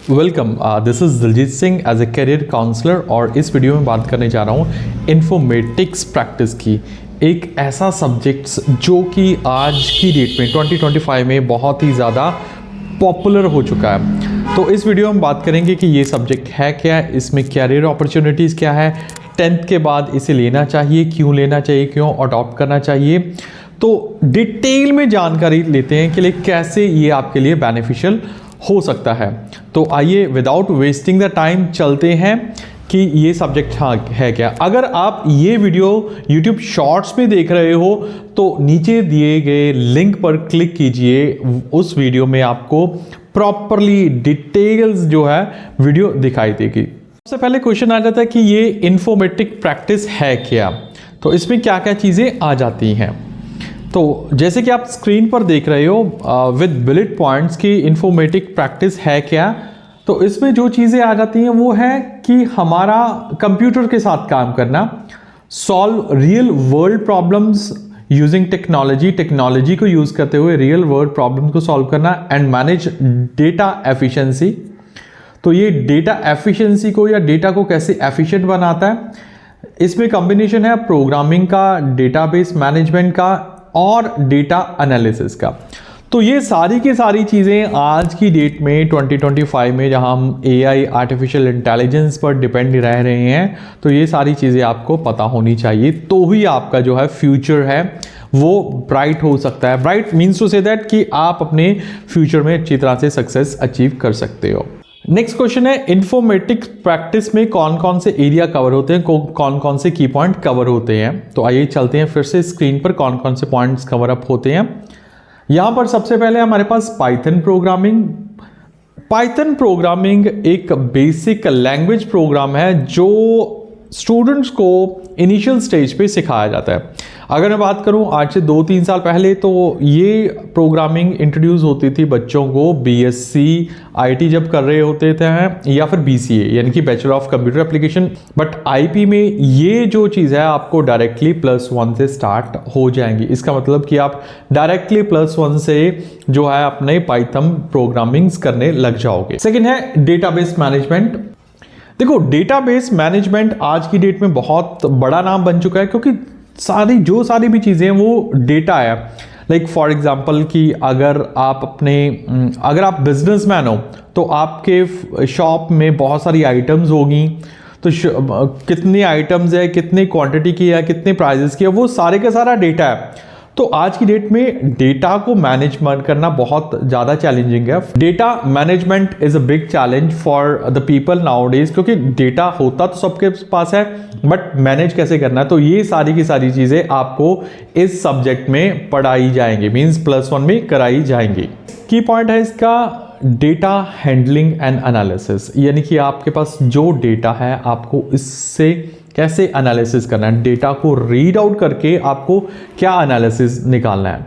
Welcome, this is Diljit Singh as a career counsellor और इस video में बात करने जा रहा हूँ इन्फॉर्मेटिक्स प्रैक्टिस की। एक ऐसा सब्जेक्ट्स जो कि आज की डेट में 2025 में बहुत ही ज़्यादा पॉपुलर हो चुका है। तो इस वीडियो में बात करेंगे कि ये सब्जेक्ट है क्या, इसमें कैरियर अपॉर्चुनिटीज़ क्या है, 10th के बाद इसे लेना चाहिए, क्यों लेना चाहिए, क्यों अडॉप्ट करना चाहिए। तो डिटेल में जानकारी लेते हैं कि कैसे ये आपके लिए बेनिफिशियल हो सकता है। तो आइए विदाउट वेस्टिंग द टाइम चलते हैं कि ये सब्जेक्ट है क्या। अगर आप ये वीडियो YouTube शॉर्ट्स में देख रहे हो तो नीचे दिए गए लिंक पर क्लिक कीजिए, उस वीडियो में आपको प्रॉपरली डिटेल्स जो है वीडियो दिखाई देगी। सबसे पहले क्वेश्चन आ जाता है कि ये इन्फॉर्मेटिक प्रैक्टिस है क्या। तो इसमें क्या क्या चीज़ें आ जाती हैं। तो जैसे कि आप स्क्रीन पर देख रहे हो विद बुलेट पॉइंट्स की इन्फॉर्मेटिक प्रैक्टिस है क्या। तो इसमें जो चीज़ें आ जाती हैं वो है कि हमारा कंप्यूटर के साथ काम करना, solve real world problems using technology को यूज़ करते हुए रियल वर्ल्ड प्रॉब्लम को सॉल्व करना एंड मैनेज डेटा एफिशिएंसी। तो ये डेटा एफिशिएंसी को या डेटा को कैसे एफिशिएंट बनाता है, इसमें कॉम्बिनेशन है प्रोग्रामिंग का, डेटाबेस मैनेजमेंट का और डेटा एनालिसिस का। तो ये सारी की सारी चीज़ें आज की डेट में 2025 में जहां हम AI आर्टिफिशियल इंटेलिजेंस पर डिपेंड रह रहे हैं, तो ये सारी चीज़ें आपको पता होनी चाहिए, तो ही आपका जो है फ्यूचर है वो ब्राइट हो सकता है। Bright means to say that कि आप अपने फ्यूचर में अच्छी तरह से सक्सेस अचीव कर सकते हो। नेक्स्ट क्वेश्चन है इन्फॉर्मेटिक्स प्रैक्टिस में कौन कौन से एरिया कवर होते हैं, कौन कौन से की पॉइंट कवर होते हैं। तो आइए चलते हैं फिर से स्क्रीन पर कौन कौन से पॉइंट्स कवर अप होते हैं। यहां पर सबसे पहले हमारे पास पाइथन प्रोग्रामिंग एक बेसिक लैंग्वेज प्रोग्राम है जो स्टूडेंट्स को इनिशियल स्टेज पे सिखाया जाता है। अगर मैं बात करूं आज से 2-3 साल पहले तो ये प्रोग्रामिंग इंट्रोड्यूस होती थी बच्चों को BSc IT जब कर रहे होते थे या फिर BCA यानी कि bachelor of computer application. But IP में ये जो चीज़ है आपको डायरेक्टली +1 से स्टार्ट हो जाएंगी। इसका मतलब कि आप डायरेक्टली +1 से जो है अपने पाइथन प्रोग्रामिंग्स करने लग जाओगे। सेकेंड है डेटाबेस मैनेजमेंट। देखो, डेटाबेस मैनेजमेंट आज की डेट में बहुत बड़ा नाम बन चुका है क्योंकि सारी भी चीज़ें वो डेटा है। लाइक फॉर एग्जांपल कि अगर आप बिजनेसमैन हो तो आपके शॉप में बहुत सारी आइटम्स होगी, तो कितनी आइटम्स है, कितनी क्वांटिटी की है, कितने प्राइजेस की है, वो सारे का सारा डेटा है। तो आज की डेट में डेटा को मैनेजमेंट करना बहुत ज़्यादा चैलेंजिंग है। Data management is a big challenge for the people nowadays, क्योंकि डेटा होता तो सबके पास है बट मैनेज कैसे करना है। तो ये सारी की सारी चीज़ें आपको इस सब्जेक्ट में पढ़ाई जाएंगी, मीन्स +1 में कराई जाएंगी। की पॉइंट है इसका डेटा हैंडलिंग एंड एनालिसिस, यानी कि आपके पास जो डेटा है आपको इससे कैसे एनालिसिस करना है, डेटा को रीड आउट करके आपको क्या एनालिसिस निकालना है।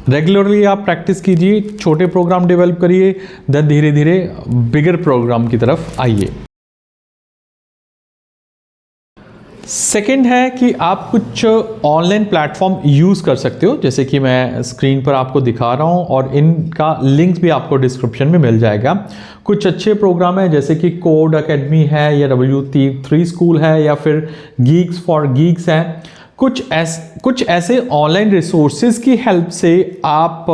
रेगुलरली आप प्रैक्टिस कीजिए, छोटे प्रोग्राम डेवलप करिए, देन धीरे धीरे बिगर प्रोग्राम की तरफ आइए। सेकेंड है कि आप कुछ ऑनलाइन प्लेटफॉर्म यूज़ कर सकते हो, जैसे कि मैं स्क्रीन पर आपको दिखा रहा हूँ और इनका लिंक भी आपको डिस्क्रिप्शन में मिल जाएगा। कुछ अच्छे प्रोग्राम है जैसे कि कोड अकेडमी है या W3 स्कूल है या फिर गीक्स फॉर गीक्स है। कुछ ऐसे ऑनलाइन रिसोर्सेज की हेल्प से आप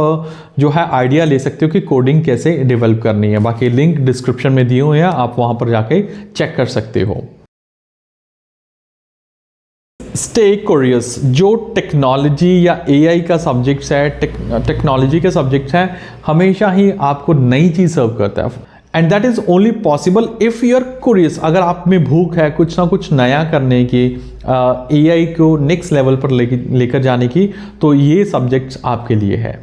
जो है आइडिया ले सकते हो कि कोडिंग कैसे डेवलप करनी है। बाकी लिंक डिस्क्रिप्शन में दिए हुए हैं, आप वहाँ पर जाके चेक कर सकते हो। Stay curious. जो टेक्नोलॉजी या AI का सब्जेक्ट्स है, टेक्नोलॉजी के सब्जेक्ट्स हैं, हमेशा ही आपको नई चीज़ सर्व करता है and that is only possible if you are curious. अगर आप में भूख है कुछ ना कुछ नया करने की, AI को नेक्स्ट लेवल पर लेकर जाने की, तो ये सब्जेक्ट्स आपके लिए है।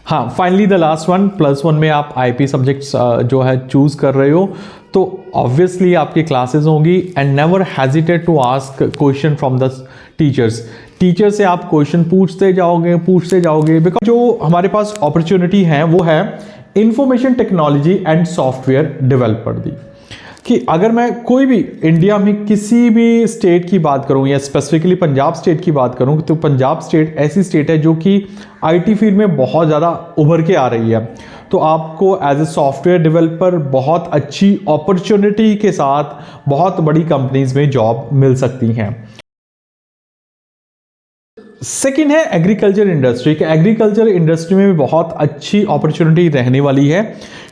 हाँ, फाइनली द लास्ट वन, +1 में आप IP सब्जेक्ट्स जो है चूज कर रहे हो तो ऑब्वियसली आपकी क्लासेस होंगी and never hesitate to ask question from the teacher से आप क्वेश्चन पूछते जाओगे बिकॉज जो हमारे पास अपॉर्चुनिटी है वो है information technology and software developer दी। कि अगर मैं कोई भी इंडिया में किसी भी स्टेट की बात करूं या स्पेसिफिकली पंजाब स्टेट की बात करूं, तो पंजाब स्टेट ऐसी स्टेट है जो कि आईटी फील्ड में बहुत ज़्यादा उभर के आ रही है। तो आपको एज ए सॉफ्टवेयर डेवलपर बहुत अच्छी अपॉर्चुनिटी के साथ बहुत बड़ी कंपनीज में जॉब मिल सकती हैं। सेकेंड है एग्रीकल्चर इंडस्ट्री। कि एग्रीकल्चर इंडस्ट्री में भी बहुत अच्छी अपॉर्चुनिटी रहने वाली है,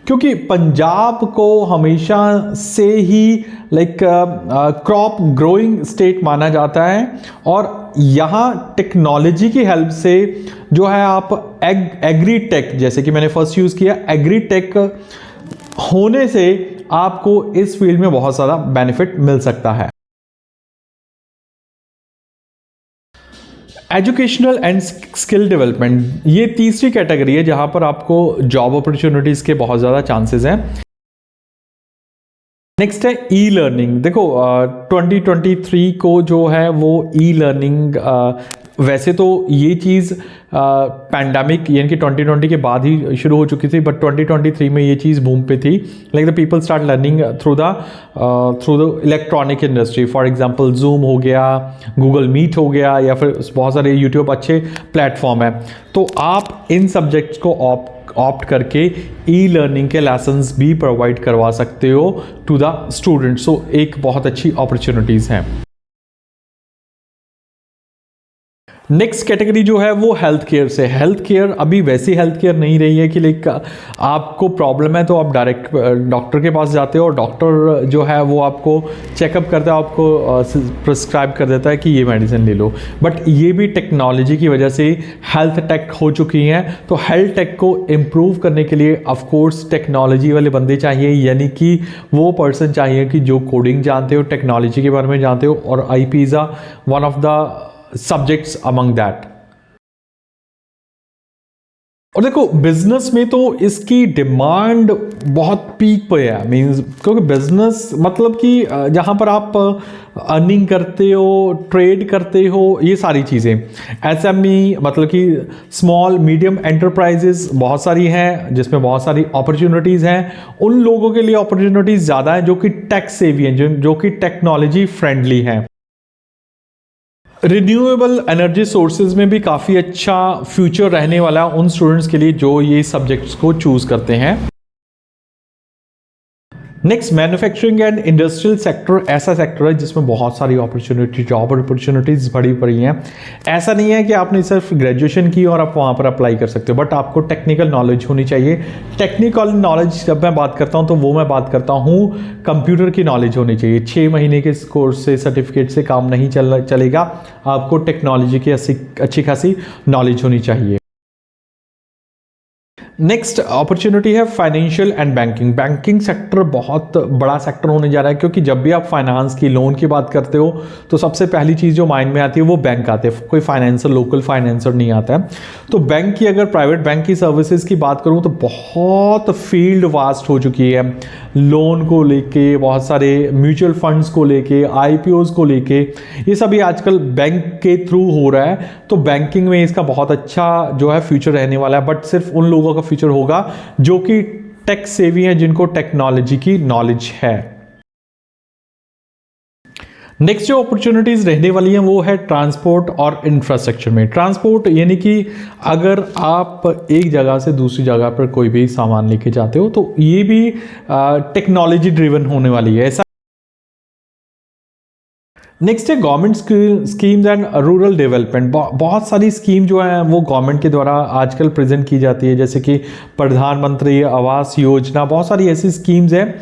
क्योंकि पंजाब को हमेशा से ही क्रॉप ग्रोइंग स्टेट माना जाता है, और यहाँ टेक्नोलॉजी की हेल्प से जो है आप एग्रीटेक, जैसे कि मैंने फर्स्ट यूज़ किया, एग्रीटेक होने से आपको इस फील्ड में बहुत ज़्यादा बेनिफिट मिल सकता है। एजुकेशनल एंड स्किल डेवलपमेंट, ये तीसरी कैटेगरी है जहां पर आपको जॉब अपॉर्चुनिटीज के बहुत ज़्यादा चांसेस हैं। नेक्स्ट है ई लर्निंग। देखो 2023 को जो है वो ई लर्निंग, वैसे तो ये चीज़ पैंडेमिक यानी कि 2020 के बाद ही शुरू हो चुकी थी, बट 2023 में ये चीज़ बूम पे थी। Like the people start learning through the electronic industry. For example zoom हो गया, गूगल मीट हो गया, या फिर बहुत सारे यूट्यूब अच्छे प्लेटफॉर्म है। तो आप इन सब्जेक्ट्स को ऑप्ट करके ई लर्निंग के लेसन्स भी प्रोवाइड करवा सकते हो टू द स्टूडेंट्स। सो एक बहुत अच्छी अपॉर्चुनिटीज़ हैं। नेक्स्ट कैटेगरी जो है वो हेल्थ केयर से। हेल्थ केयर अभी वैसी हेल्थ केयर नहीं रही है कि लाइक आपको प्रॉब्लम है तो आप डायरेक्ट डॉक्टर के पास जाते हो और डॉक्टर जो है वो आपको चेकअप करता है, आपको प्रिस्क्राइब कर देता है कि ये मेडिसिन ले लो। बट ये भी टेक्नोलॉजी की वजह से हेल्थ टेक हो चुकी हैं। तो हेल्थ टेक को इम्प्रूव करने के लिए ऑफकोर्स टेक्नोलॉजी वाले बंदे चाहिए, यानी कि वो पर्सन चाहिए कि जो कोडिंग जानते हो, टेक्नोलॉजी के बारे में जानते हो, और IP is one of the subjects among that। और देखो बिजनेस में तो इसकी डिमांड बहुत पीक पे है, मींस क्योंकि बिजनेस मतलब कि जहां पर आप अर्निंग करते हो, ट्रेड करते हो, ये सारी चीज़ें। SME मतलब कि स्मॉल मीडियम एंटरप्राइजेस बहुत सारी हैं जिसमें बहुत सारी अपॉर्चुनिटीज़ हैं। उन लोगों के लिए अपॉर्चुनिटीज़ ज़्यादा हैं जो कि टेक सेवी हैं, जो कि टेक्नोलॉजी फ्रेंडली हैं। रिन्यूएबल एनर्जी सोर्सेज में भी काफ़ी अच्छा फ्यूचर रहने वाला है उन स्टूडेंट्स के लिए जो ये सब्जेक्ट्स को चूज़ करते हैं। Next manufacturing and industrial sector ऐसा सेक्टर है जिसमें बहुत सारी अपॉर्चुनिटी, जॉब अपॉर्चुनिटीज़ बड़ी पड़ी हैं। ऐसा नहीं है कि आपने सिर्फ ग्रेजुएशन की और आप वहाँ पर अप्लाई कर सकते हो, बट आपको टेक्निकल नॉलेज होनी चाहिए। टेक्निकल नॉलेज जब मैं बात करता हूँ तो वो मैं बात करता हूँ कंप्यूटर की नॉलेज होनी चाहिए। 6 महीने के कोर्स से, सर्टिफिकेट से काम नहीं चलेगा, आपको टेक्नोलॉजी की अच्छी खासी नॉलेज होनी चाहिए। नेक्स्ट अपॉर्चुनिटी है financial and banking. Banking sector बहुत बड़ा सेक्टर होने जा रहा है, क्योंकि जब भी आप फाइनेंस की, लोन की बात करते हो तो सबसे पहली चीज़ जो माइंड में आती है वो बैंक आते हैं। कोई फाइनेंसर, लोकल फाइनेंसर नहीं आता है। तो बैंक की, अगर प्राइवेट बैंक की सर्विसेज की बात करूँ तो बहुत फील्ड वास्ट हो चुकी है। लोन को लेके, बहुत सारे म्यूचुअल फंड्स को लेके, IPOs को लेके, ये सभी आजकल बैंक के थ्रू हो रहा है। तो बैंकिंग में इसका बहुत अच्छा जो है फ्यूचर रहने वाला है, बट सिर्फ उन लोगों का फ्यूचर होगा जो कि टेक सेवी हैं, जिनको टेक्नोलॉजी की नॉलेज है। नेक्स्ट जो अपॉर्चुनिटीज रहने वाली हैं वो है ट्रांसपोर्ट और इंफ्रास्ट्रक्चर में। ट्रांसपोर्ट यानी कि अगर आप एक जगह से दूसरी जगह पर कोई भी सामान लेके जाते हो तो ये भी टेक्नोलॉजी ड्रिवन होने वाली है। ऐसा नेक्स्ट है government schemes and rural development. बहुत सारी स्कीम जो है वो गवर्नमेंट के द्वारा आजकल प्रेजेंट की जाती है, जैसे कि प्रधानमंत्री आवास योजना, बहुत सारी ऐसी स्कीम्स हैं।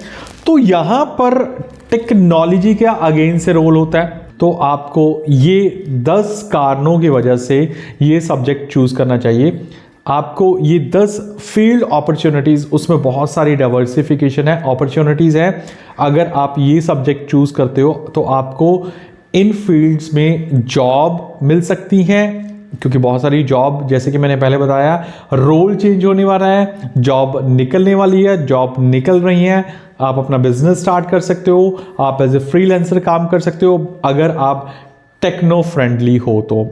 तो यहाँ पर टेक्नोलॉजी का अगेंस्ट से रोल होता है। तो आपको ये 10 कारणों की वजह से ये सब्जेक्ट चूज करना चाहिए। आपको ये 10 फील्ड अपॉर्चुनिटीज़, उसमें बहुत सारी डाइवर्सिफिकेशन है, अपॉर्चुनिटीज़ है। अगर आप ये सब्जेक्ट चूज करते हो तो आपको इन फील्ड्स में जॉब मिल सकती हैं, क्योंकि बहुत सारी जॉब, जैसे कि मैंने पहले बताया, रोल चेंज होने वाला है, जॉब निकलने वाली है, जॉब निकल रही है। आप अपना बिजनेस स्टार्ट कर सकते हो, आप एज ए फ्रीलांसर काम कर सकते हो अगर आप टेक्नो फ्रेंडली हो तो।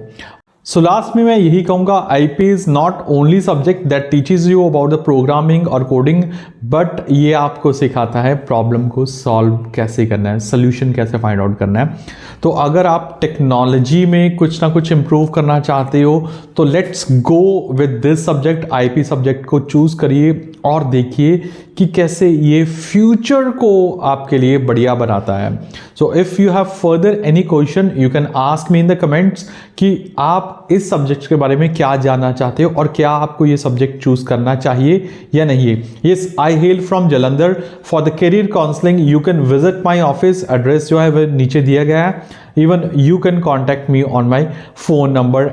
सो लास्ट में मैं यही कहूँगा, IP is not only subject that teaches you about the programming और कोडिंग, बट ये आपको सिखाता है प्रॉब्लम को सॉल्व कैसे करना है, सोल्यूशन कैसे फाइंड आउट करना है। तो अगर आप टेक्नोलॉजी में कुछ ना कुछ इम्प्रूव करना चाहते हो तो let's go with this subject, IP subject को चूज़ करिए और देखिए कि कैसे ये फ्यूचर को आपके लिए बढ़िया बनाता है। So if you have further any question you can ask me in the comments कि आप इस सब्जेक्ट के बारे में क्या जानना चाहते हो और क्या आपको ये सब्जेक्ट चूज करना चाहिए या नहीं है। Yes, I hello from Jalandhar. For the career counselling you can visit my office, address जो है वह नीचे दिया गया है। Even you can contact me on my phone number.